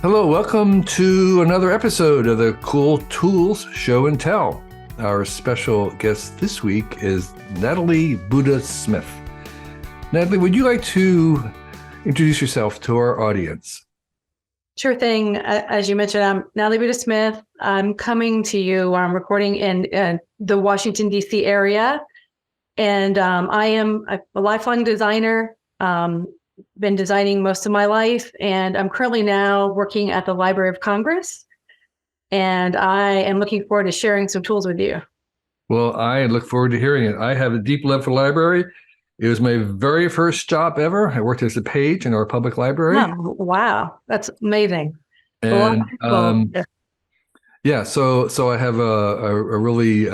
Hello, welcome to another episode of the Cool Tools Show and Tell. Our special guest this week is Natalie Buda Smith. Natalie, would you like to introduce yourself to our audience? Sure thing. As you mentioned, I'm Natalie Buda Smith. I'm coming to you. I'm recording in the Washington, D.C. area. And I am a lifelong designer. Been designing most of my life. And I'm currently now working at the Library of Congress. And I am looking forward to sharing some tools with you. Well, I look forward to hearing it. I have a deep love for library. It was my very first job ever. I worked as a page in our public library. Oh, wow. That's amazing. And Yeah. so I have a really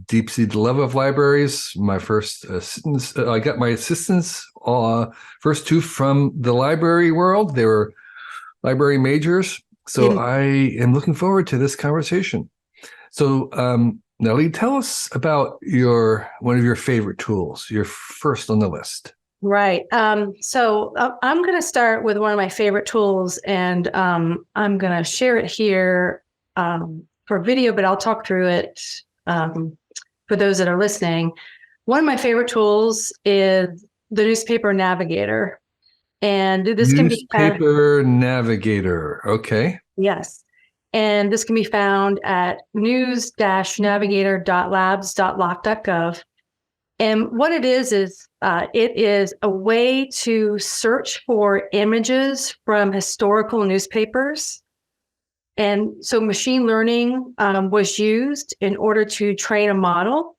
deep-seated love of libraries. My first assistants, I got my assistants, first two from the library world. They were library majors. So I am looking forward to this conversation. So Nellie, tell us about one of your favorite tools, your first on the list. Right. So I'm going to start with one of my favorite tools, and I'm going to share it here for video, but I'll talk through it for those that are listening. One of my favorite tools is the newspaper Navigator. And this can be Newspaper Navigator. Okay. Yes. And this can be found at news-navigator.labs.loc.gov. And what it is it is a way to search for images from historical newspapers. And so machine learning was used in order to train a model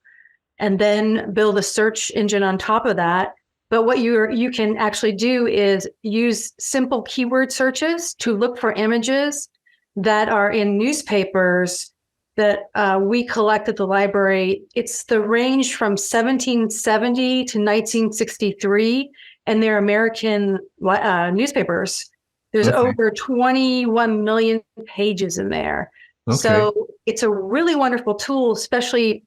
and then build a search engine on top of that. But what you can actually do is use simple keyword searches to look for images that are in newspapers that we collect at the library. It's the range from 1770 to 1963, and they're American newspapers. There's over 21 million pages in there. Okay. So it's a really wonderful tool, especially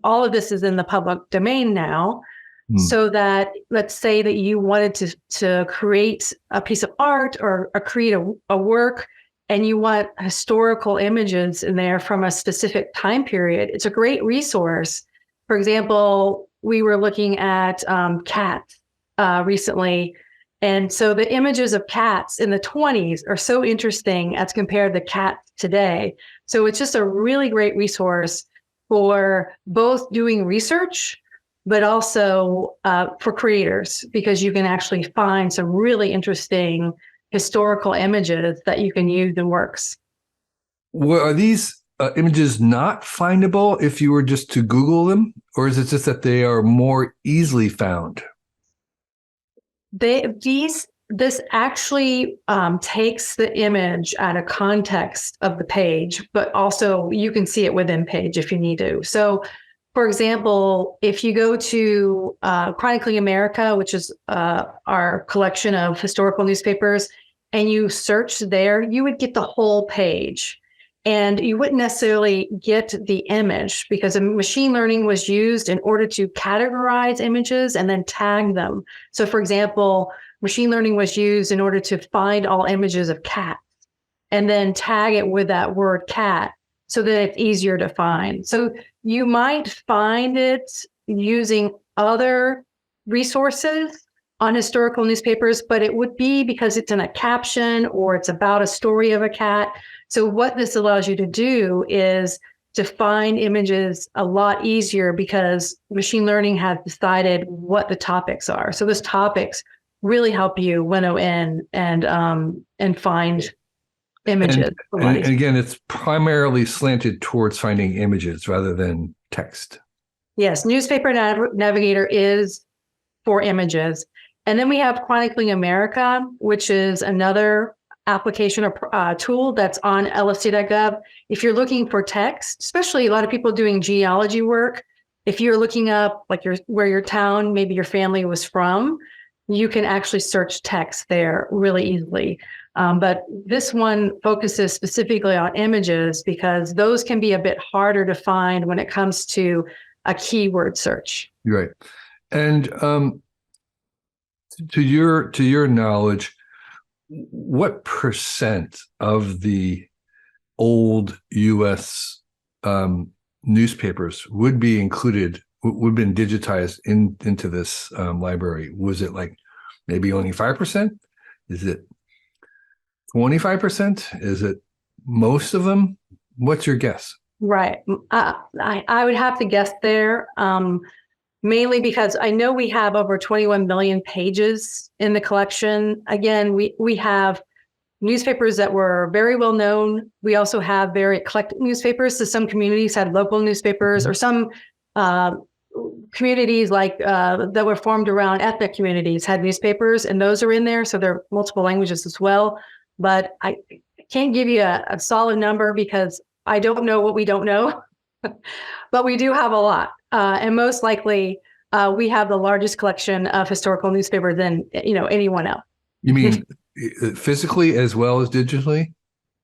all of this is in the public domain now. So that, let's say that you wanted to create a piece of art or create a work, and you want historical images in there from a specific time period. It's a great resource. For example, we were looking at cats recently. And so the images of cats in the 20s are so interesting as compared to cats today. So it's just a really great resource for both doing research, but also for creators, because you can actually find some really interesting historical images that you can use in works. Well, are these images not findable if you were just to Google them, or is it just that they are more easily found? This actually takes the image out of context of the page, but also you can see it within page if you need to. So, for example, if you go to Chronicling America, which is our collection of historical newspapers, and you search there, you would get the whole page. And you wouldn't necessarily get the image, because machine learning was used in order to categorize images and then tag them. So, for example, machine learning was used in order to find all images of cats and then tag it with that word cat so that it's easier to find. So you might find it using other resources on historical newspapers, but it would be because it's in a caption or it's about a story of a cat. So what this allows you to do is to find images a lot easier, because machine learning has decided what the topics are. So those topics really help you winnow in and find images. And again, it's primarily slanted towards finding images rather than text. Yes, Newspaper Navigator is for images. And then we have Chronicling America, which is another application or tool that's on lfc.gov. If you're looking for text, especially a lot of people doing genealogy work, if you're looking up like where your town, maybe your family was from, you can actually search text there really easily. But this one focuses specifically on images, because those can be a bit harder to find when it comes to a keyword search. Right. And to your knowledge, what percent of the old U.S. Newspapers would be included, would have been digitized into this library? Was it like maybe only 5%? Is it 25%? Is it most of them? What's your guess? Right. I would have to guess there, mainly because I know we have over 21 million pages in the collection. Again, we have newspapers that were very well known. We also have very eclectic newspapers. So some communities had local newspapers, or some communities like that were formed around ethnic communities had newspapers, and those are in there. So there are multiple languages as well. But I can't give you a solid number because I don't know what we don't know. But we do have a lot. And most likely we have the largest collection of historical newspapers than anyone else. You mean physically as well as digitally?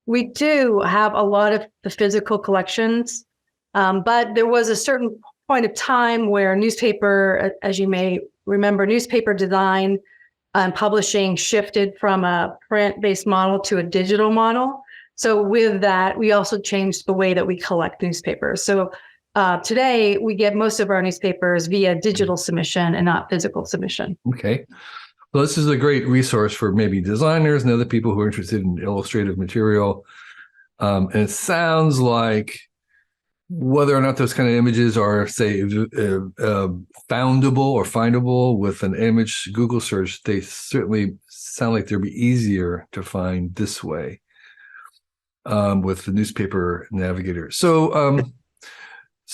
We do have a lot of the physical collections, but there was a certain point of time where newspaper, as you may remember, newspaper design and publishing shifted from a print-based model to a digital model. So with that, we also changed the way that we collect newspapers. So today, we get most of our newspapers via digital submission and not physical submission. Okay. Well, this is a great resource for maybe designers and other people who are interested in illustrative material. And it sounds like whether or not those kind of images are, say, foundable or findable with an image Google search, they certainly sound like they'll be easier to find this way with the newspaper navigator. So,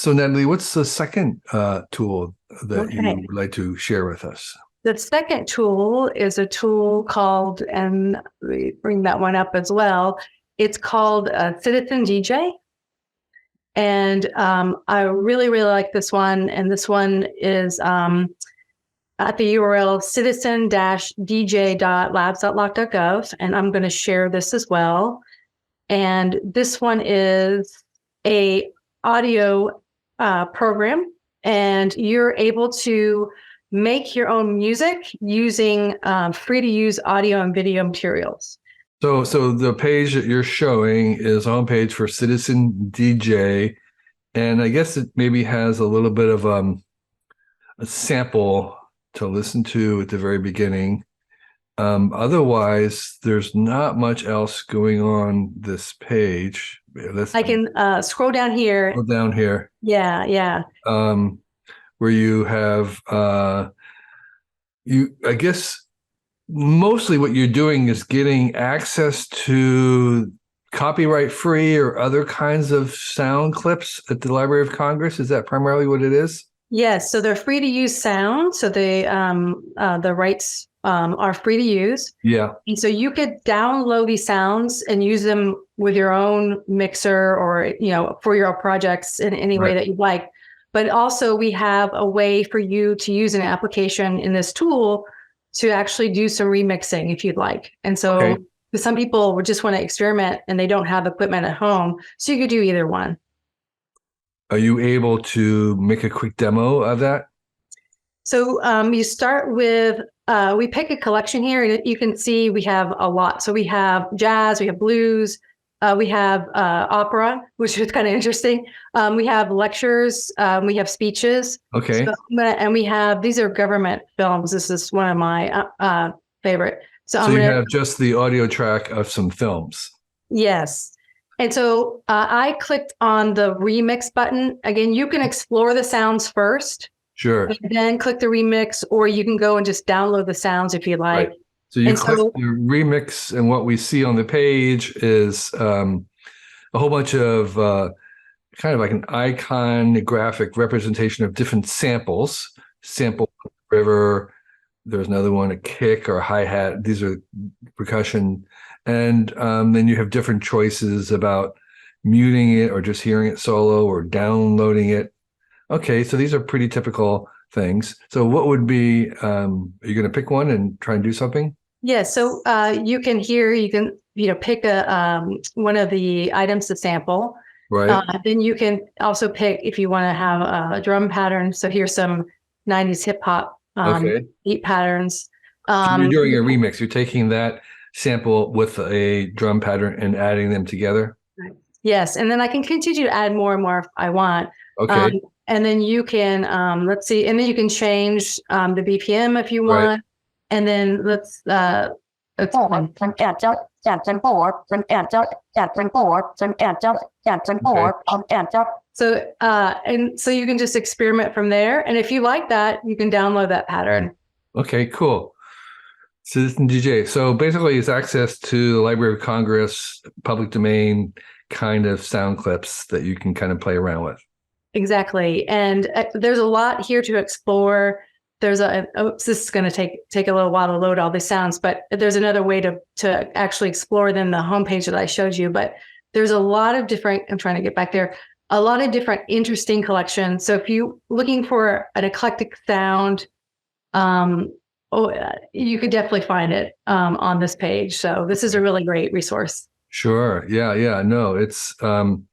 Natalie, what's the second tool that you would like to share with us? The second tool is a tool called, and let me bring that one up as well. It's called Citizen DJ. And I really, really like this one. And this one is at the URL citizen-dj.labs.loc.gov. And I'm going to share this as well. And this one is a audio program, and you're able to make your own music using free-to-use audio and video materials. So the page that you're showing is on page for Citizen DJ, and I guess it maybe has a little bit of a sample to listen to at the very beginning. Otherwise, there's not much else going on this page. I can scroll down here. Scroll down here. Yeah. Where you have I guess mostly what you're doing is getting access to copyright free or other kinds of sound clips at the Library of Congress. Is that primarily what it is? Yes. So they're free to use sound. So the rights are free to use. Yeah. And so you could download these sounds and use them with your own mixer or, for your projects in any way that you like. But also we have a way for you to use an application in this tool to actually do some remixing if you'd like. And so some people would just want to experiment and they don't have equipment at home. So you could do either one. Are you able to make a quick demo of that? So you start with, we pick a collection here, and you can see we have a lot. So we have jazz, we have blues, we have opera, which is kind of interesting. We have lectures, we have speeches. Okay. And we have, these are government films. This is one of my favorite. So you have just the audio track of some films. Yes. And so I clicked on the remix button. Again, you can explore the sounds first. Sure. And then click the remix, or you can go and just download the sounds if you like. Right. So you click the remix, and what we see on the page is a whole bunch of kind of like an iconographic representation of different samples. Sample river. There's another one, a kick or a hi-hat. These are percussion. And then you have different choices about muting it or just hearing it solo or downloading it. Okay, so these are pretty typical things. So what would be, are you going to pick one and try and do something? Yeah, so you can pick one of the items to sample. Right. Then you can also pick if you want to have a drum pattern. So here's some 90s hip hop beat patterns. So you're doing a remix. You're taking that sample with a drum pattern and adding them together? Yes, and then I can continue to add more and more if I want. Okay. And then you can, let's see, and then you can change the BPM if you Right. want. And then let's so and so you can just experiment from there. And if you like that, you can download that pattern. Okay, cool. Citizen DJ. So basically, it's access to the Library of Congress, public domain kind of sound clips that you can kind of play around with. Exactly. And there's a lot here to explore. There's this is going to take a little while to load all these sounds, but there's another way to actually explore than the homepage that I showed you. But there's a lot of different, I'm trying to get back there, a lot of different interesting collections. So if you're looking for an eclectic sound, you could definitely find it on this page. So this is a really great resource. Sure. Yeah. No, it's and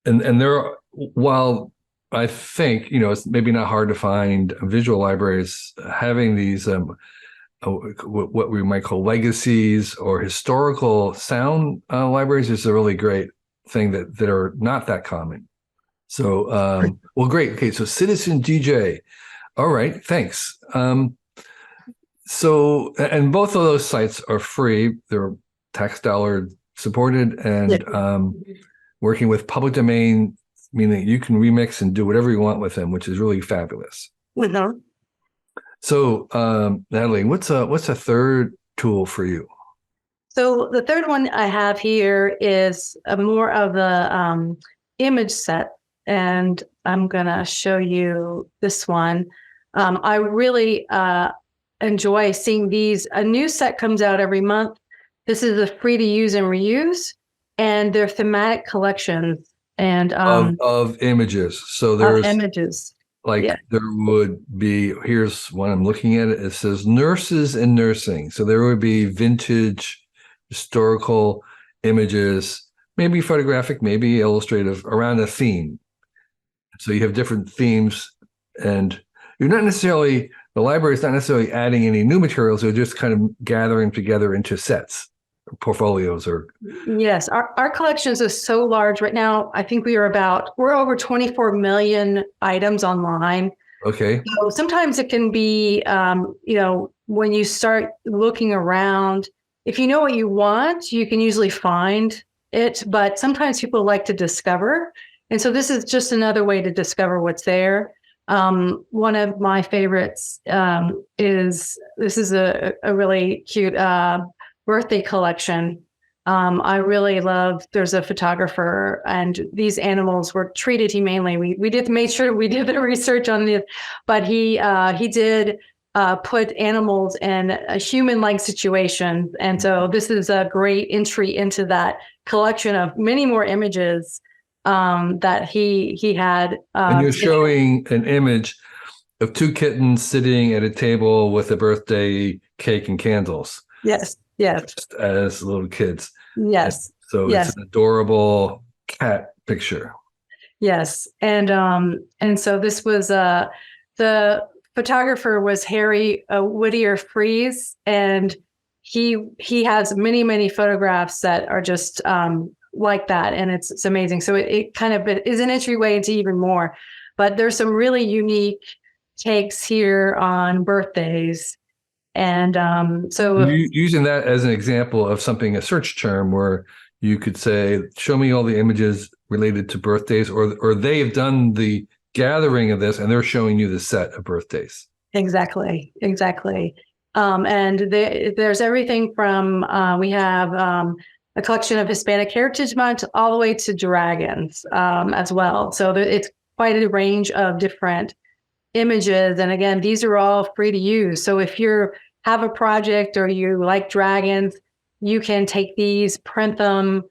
there are, while I think, it's maybe not hard to find visual libraries, having these what we might call legacies or historical sound libraries is a really great thing that are not that common. So, well, great. Okay, so Citizen DJ. All right, thanks. So, and both of those sites are free. They're tax dollar supported, and working with public domain, meaning you can remix and do whatever you want with them, which is really fabulous. Mm-hmm. So, Natalie, what's a third tool for you? So the third one I have here is more of the image set, and I'm gonna show you this one. I really enjoy seeing these. A new set comes out every month. This is a free to use and reuse, and they're thematic collections and of images. So there's images. There would be, here's one I'm looking at. It says nurses and nursing. So there would be vintage historical images, maybe photographic, maybe illustrative, around a theme. So you have different themes, and you're not necessarily, the library is not necessarily adding any new materials. They're just kind of gathering together into sets, or portfolios, or. Yes, our collections are so large right now. I think we're over 24 million items online. Okay. So sometimes it can be, when you start looking around, if you know what you want, you can usually find it, but sometimes people like to discover. And so this is just another way to discover what's there. One of my favorites is a really cute birthday collection. I really love, there's a photographer, and these animals were treated humanely. We did make sure we did the research on this, but he did put animals in a human-like situation. And so this is a great entry into that collection of many more images that he had. And you're showing an image of two kittens sitting at a table with a birthday cake and candles. Yes. Just as little kids. Yes. And so it's an adorable cat picture. Yes. And so this was the photographer was Harry Whittier Fries, and he has many photographs that are just like that, and it's amazing. So it kind of is an entryway into even more, but there's some really unique takes here on birthdays. And so using that as an example of something, a search term where you could say, show me all the images related to birthdays, or they've done the gathering of this and they're showing you the set of birthdays. Exactly. And there's everything from, we have a collection of Hispanic Heritage Month all the way to dragons as well. So it's quite a range of different images. And again, these are all free to use. So if you have a project or you like dragons, you can take these, print them,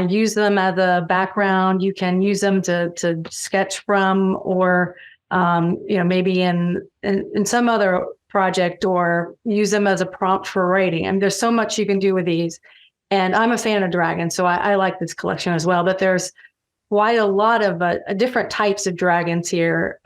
use them as a background. You can use them to sketch from, or maybe in some other project, or use them as a prompt for writing. And there's so much you can do with these. And I'm a fan of dragons, so I like this collection as well. But there's quite a lot of different types of dragons here.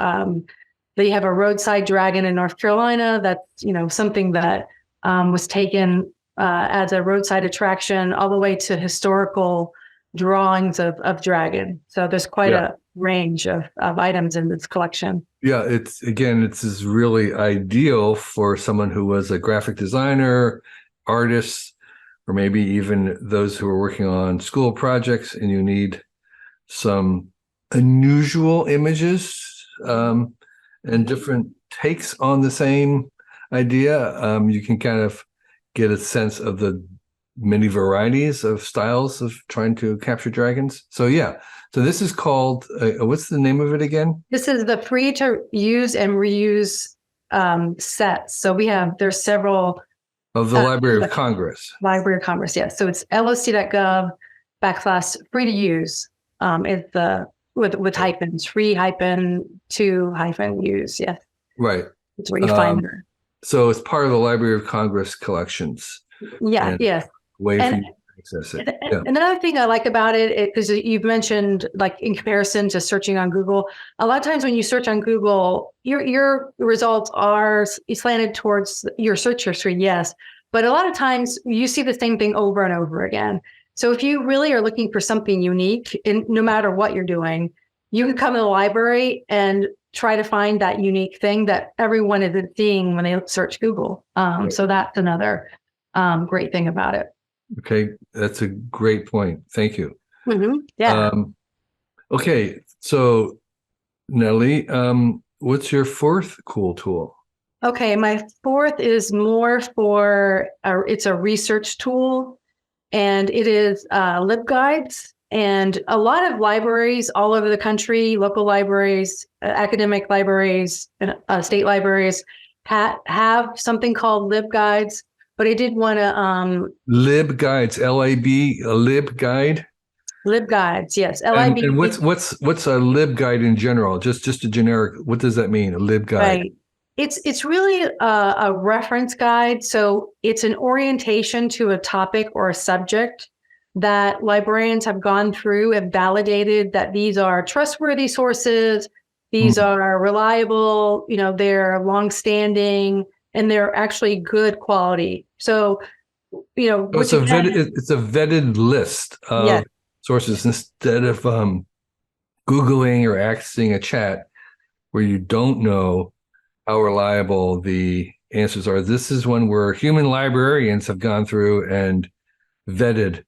They have a roadside dragon in North Carolina. That's something that was taken as a roadside attraction, all the way to historical drawings of dragon. So there's quite a range of items in this collection. Yeah, it's is really ideal for someone who was a graphic designer, artist, or maybe even those who are working on school projects, and you need some unusual images and different takes on the same idea. You can kind of get a sense of the many varieties of styles of trying to capture dragons. So yeah, so this is called, what's the name of it again? This is the free to use and reuse sets. So there's several. Of the Library of Congress. Library of Congress, yes. So it's loc.gov/free to use. Is the with hyphens, free -to -use. Yes. Right. It's where you find her. So it's part of the Library of Congress collections. Yeah, yes. Way for you to access it. Yeah. Another thing I like about it, because you've mentioned, like, in comparison to searching on Google, a lot of times when you search on Google, your results are slanted towards your search history, yes. But a lot of times you see the same thing over and over again. So if you really are looking for something unique, and no matter what you're doing, you can come to the library and try to find that unique thing that everyone isn't seeing when they search Google. So that's another great thing about it. Okay, that's a great point. Thank you. Yeah. Okay, so Natalie, what's your fourth cool tool? Okay, my fourth is more for it's a research tool, and it is LibGuides. And a lot of libraries all over the country, local libraries, academic libraries, and state libraries have something called LibGuides. But I did want to LibGuides, LAB, a LibGuide. LibGuides, yes, LIB. And what's a LibGuide in general? Just a generic. What does that mean? A LibGuide. Right. It's really a reference guide. So it's an orientation to a topic or a subject that librarians have gone through and validated that these are trustworthy sources, these are reliable, they're longstanding, and they're actually good quality. So, it's a vetted list of sources instead of Googling or accessing a chat where you don't know how reliable the answers are. This is one where human librarians have gone through and vetted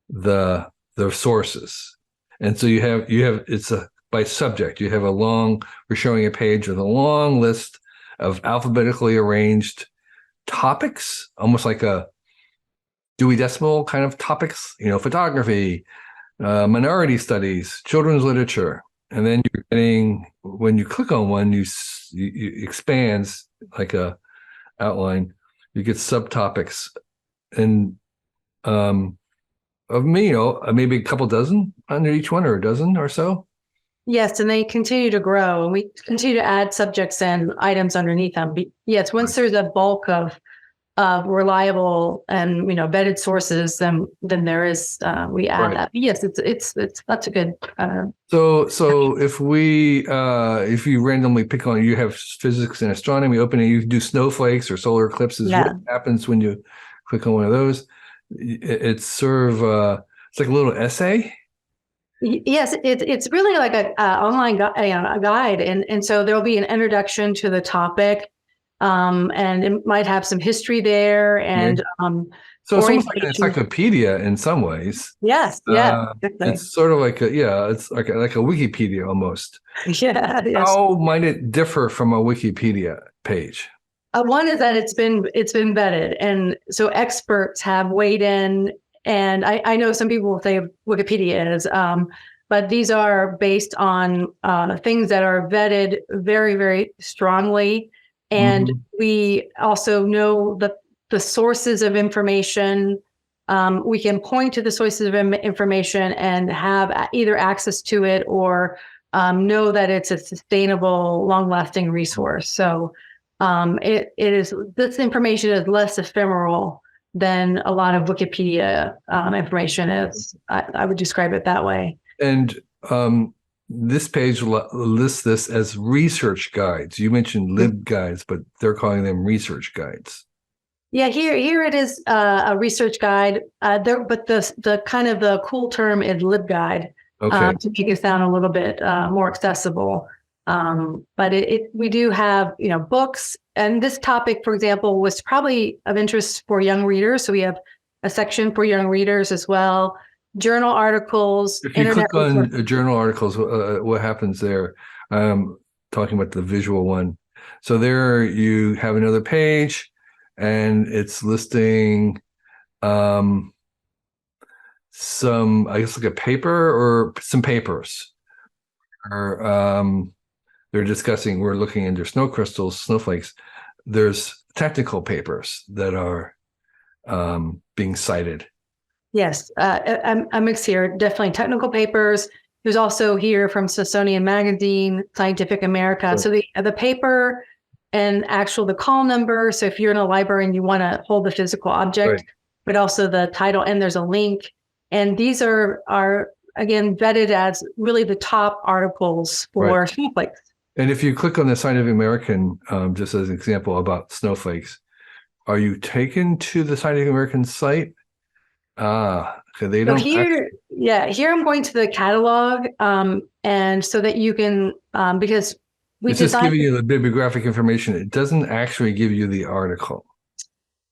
the sources. And so you have it's by subject. You have we're showing a page with a long list of alphabetically arranged topics, almost like a Dewey Decimal kind of topics, photography, minority studies, children's literature. And then you're getting, when you click on one, you expands like a outline. You get subtopics, and maybe a couple dozen under each one, or a dozen or so. Yes, and they continue to grow, and we continue to add subjects and items underneath them. But yes, once there's a bulk of reliable and vetted sources, then there is we add that. But yes, it's that's a good. So if you randomly pick on, you have physics and astronomy open, and you do snowflakes or solar eclipses. What happens when you click on one of those? It's sort of it's like a little essay. Yes, it's really like a online guide, and so there'll be an introduction to the topic. And it might have some history there, and so it's almost like an encyclopedia in some ways. Yes, it's sort of like it's like a Wikipedia almost. Yeah. Yes. How might it differ from a Wikipedia page? One is that it's been vetted, and so experts have weighed in. And I know some people will say Wikipedia is, but these are based on things that are vetted very, very strongly. And we also know the sources of information. We can point to the sources of information and have either access to it or know that it's a sustainable, long-lasting resource. So this information is less ephemeral than a lot of Wikipedia information is. I would describe it that way. And this page lists this as research guides. You mentioned LibGuides, but they're calling them research guides. Yeah, here it is a research guide. But the kind of the cool term is LibGuide Okay. to make it sound a little bit more accessible. But we do have books, and this topic, for example, was probably of interest for young readers. So we have a section for young readers as well. Journal articles, If you internet click on resources. journal articles, what happens there? Talking about the visual one. So there you have another page, and it's listing um, some, I guess, like a paper or some papers. Or they're discussing. We're looking into snow crystals, snowflakes. There's technical papers that are being cited. Yes, a mix here. Definitely technical papers. There's also here from Smithsonian Magazine, Scientific America. Right. So the paper and the call number. So if you're in a library and you want to hold the physical object, Right. but also the title, and there's a link. And these are again vetted as really the top articles for Right. snowflakes. And if you click on the Scientific American, just as an example about snowflakes, are you taken to the Scientific American site? Okay, they So don't. here I'm going to the catalog, and so that you can, because we It's just designed. giving you the bibliographic information. It doesn't actually give you the article.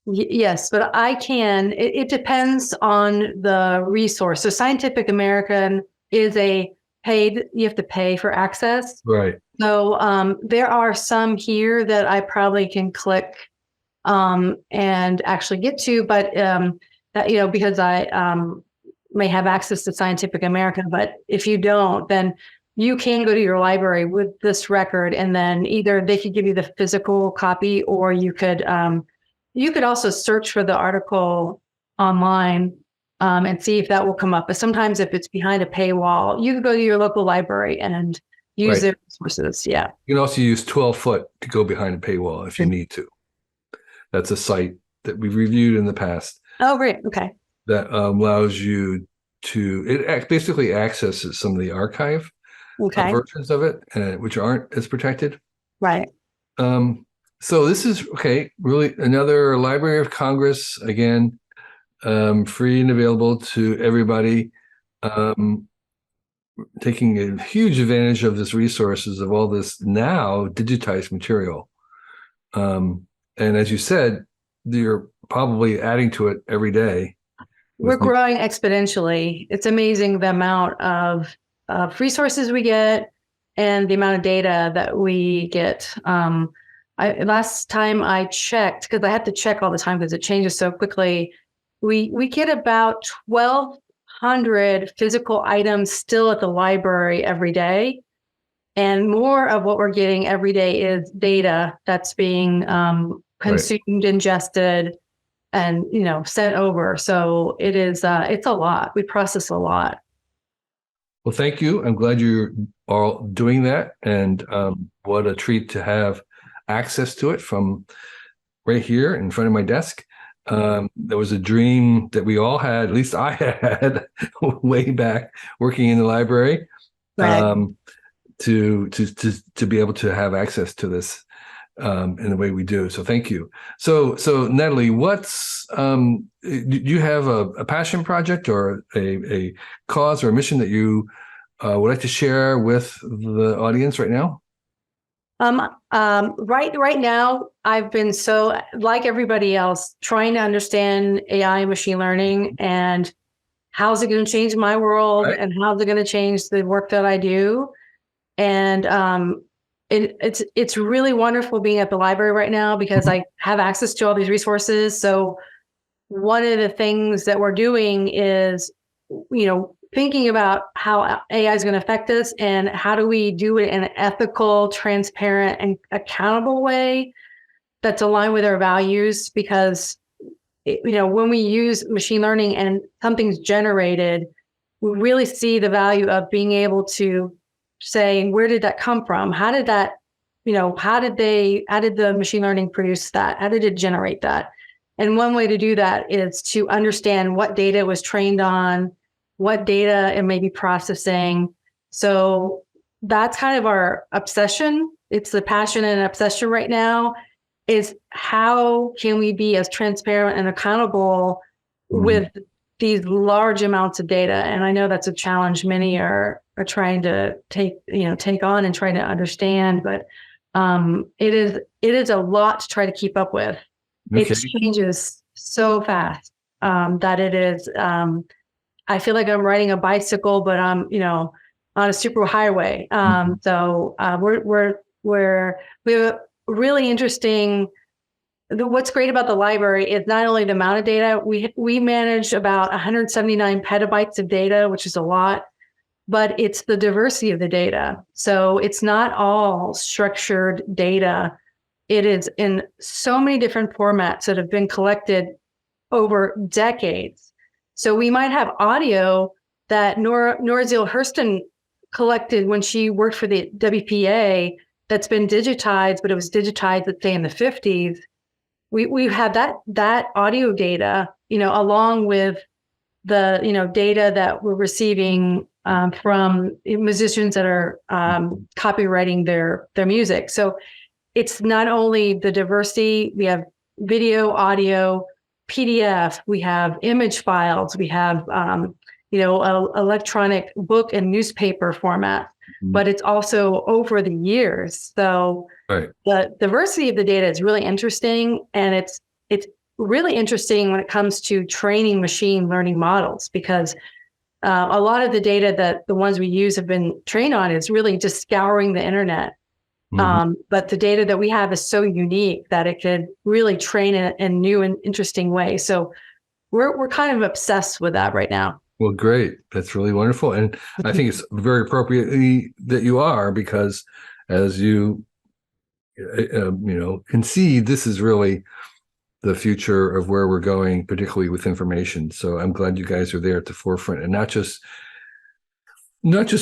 Yes, but I can. It depends on the resource. So Scientific American is a paid. You have to pay for access. Right. So there are some here that I probably can click and actually get to, but because I may have access to Scientific American. But if you don't, then you can go to your library with this record, and then either they could give you the physical copy, or you could also search for the article online and see if that will come up. But sometimes if it's behind a paywall, you can go to your local library and use Right. their resources. Yeah. You can also use 12 foot to go behind a paywall if you need to. That's a site that we've reviewed in the past Oh, great. Okay. that allows you to, it basically accesses some of the archive Okay. versions of it, which aren't as protected. Right. So this is really another Library of Congress, again, free and available to everybody. Taking a huge advantage of this resources of all this now digitized material. And as you said, you're probably adding to it every day. We're growing exponentially. It's amazing the amount of resources we get and the amount of data that we get. Last time I checked, because I have to check all the time because it changes so quickly, we get about 1,200 physical items still at the library every day. And more of what we're getting every day is data that's being consumed, ingested, and sent over. So it's a lot. We process a lot. Well, thank you. I'm glad you're all doing that, and what a treat to have access to it from right here in front of my desk. There was a dream that we all had, at least I had, way back working in the library, Right. to be able to have access to this in the way we do. So thank you. So Natalie, do you have a passion project or a cause or a mission that you would like to share with the audience right now? Right now, I've been so, like everybody else, trying to understand AI and machine learning and how's it going to change my world, Right. and how's it going to change the work that I do. And it's really wonderful being at the library right now because I have access to all these resources. So one of the things that we're doing is, thinking about how AI is going to affect us and how do we do it in an ethical, transparent, and accountable way that's aligned with our values. Because, when we use machine learning and something's generated, we really see the value of being able to say, where did that come from? How did that, how did the machine learning produce that? How did it generate that? And one way to do that is to understand what data it was trained on, what data it may be processing. So that's kind of our obsession. It's the passion and obsession right now. is how can we be as transparent and accountable with these large amounts of data? And I know that's a challenge many are trying to take on and trying to understand, but it is a lot to try to keep up with. Okay. It changes so fast that it is. I feel like I'm riding a bicycle, but I'm on a super highway. So we have a really interesting. What's great about the library is not only the amount of data, we manage about 179 petabytes of data, which is a lot, but it's the diversity of the data. So it's not all structured data. It is in so many different formats that have been collected over decades. So we might have audio that Nora Zeal Hurston collected when she worked for the WPA that's been digitized, but it was digitized, let's say, in the 50s. We've had that audio data, along with the data that we're receiving from musicians that are copywriting their music. So it's not only the diversity. We have video, audio, PDF. We have image files. We have electronic book and newspaper format. But it's also over the years. So right. The diversity of the data is really interesting, and it's really interesting when it comes to training machine learning models, because a lot of the data that the ones we use have been trained on is really just scouring the internet. But the data that we have is so unique that it could really train in new and interesting ways. So we're kind of obsessed with that right now. Well, great. That's really wonderful. And I think it's very appropriately that you are, because as you concede, this is really the future of where we're going, particularly with information. So I'm glad you guys are there at the forefront, and not just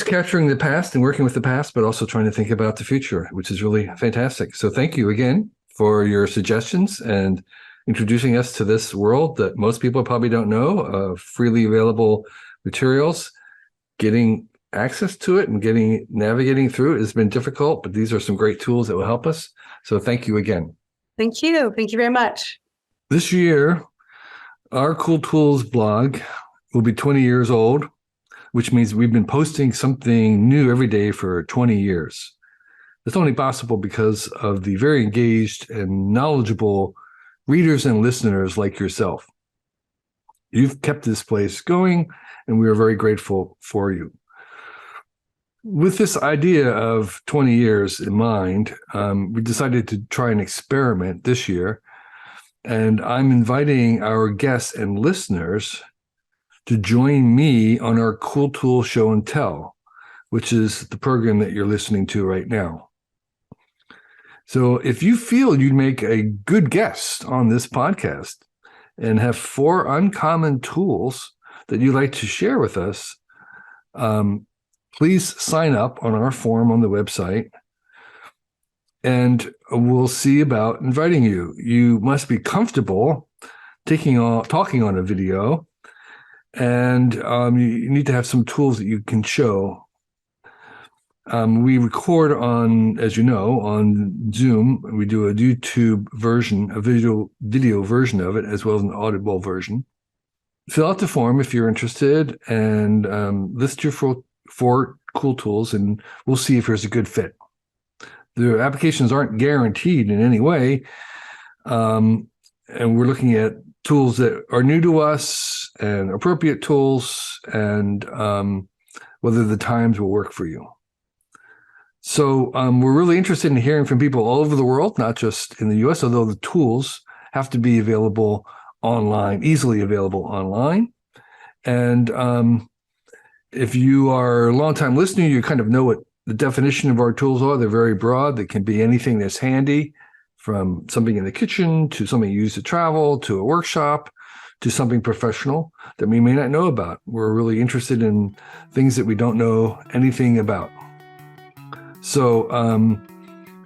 capturing the past and working with the past, but also trying to think about the future, which is really fantastic. So thank you again for your suggestions and introducing us to this world that most people probably don't know of freely available materials. Getting access to it and navigating through it has been difficult, but these are some great tools that will help us. So thank you again. Thank you. Thank you very much. This year, our Cool Tools blog will be 20 years old, which means we've been posting something new every day for 20 years. It's only possible because of the very engaged and knowledgeable readers and listeners like yourself. You've kept this place going, and we are very grateful for you. With this idea of 20 years in mind, we decided to try an experiment this year, and I'm inviting our guests and listeners to join me on our Cool Tool Show and Tell, which is the program that you're listening to right now. So if you feel you'd make a good guest on this podcast and have 4 uncommon tools that you'd like to share with us, please sign up on our form on the website, and we'll see about inviting you. You must be comfortable talking on a video, and you need to have some tools that you can show. We record as you know, on Zoom. We do a YouTube version, a video version of it, as well as an audible version. Fill out the form if you're interested, and list your 4 cool tools, and we'll see if there's a good fit. The applications aren't guaranteed in any way, and we're looking at tools that are new to us and appropriate tools, and whether the times will work for you. So we're really interested in hearing from people all over the world, not just in the US, although the tools have to be available online, easily available online. And if you are a longtime listener, you kind of know what the definition of our tools are. They're very broad. They can be anything that's handy, from something in the kitchen to something you use to travel, to a workshop, to something professional that we may not know about. We're really interested in things that we don't know anything about. So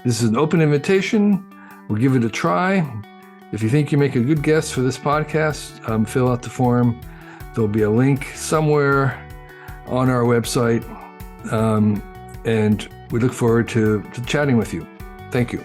this is an open invitation. We'll give it a try. If you think you make a good guest for this podcast, fill out the form. There'll be a link somewhere on our website. And we look forward to chatting with you. Thank you.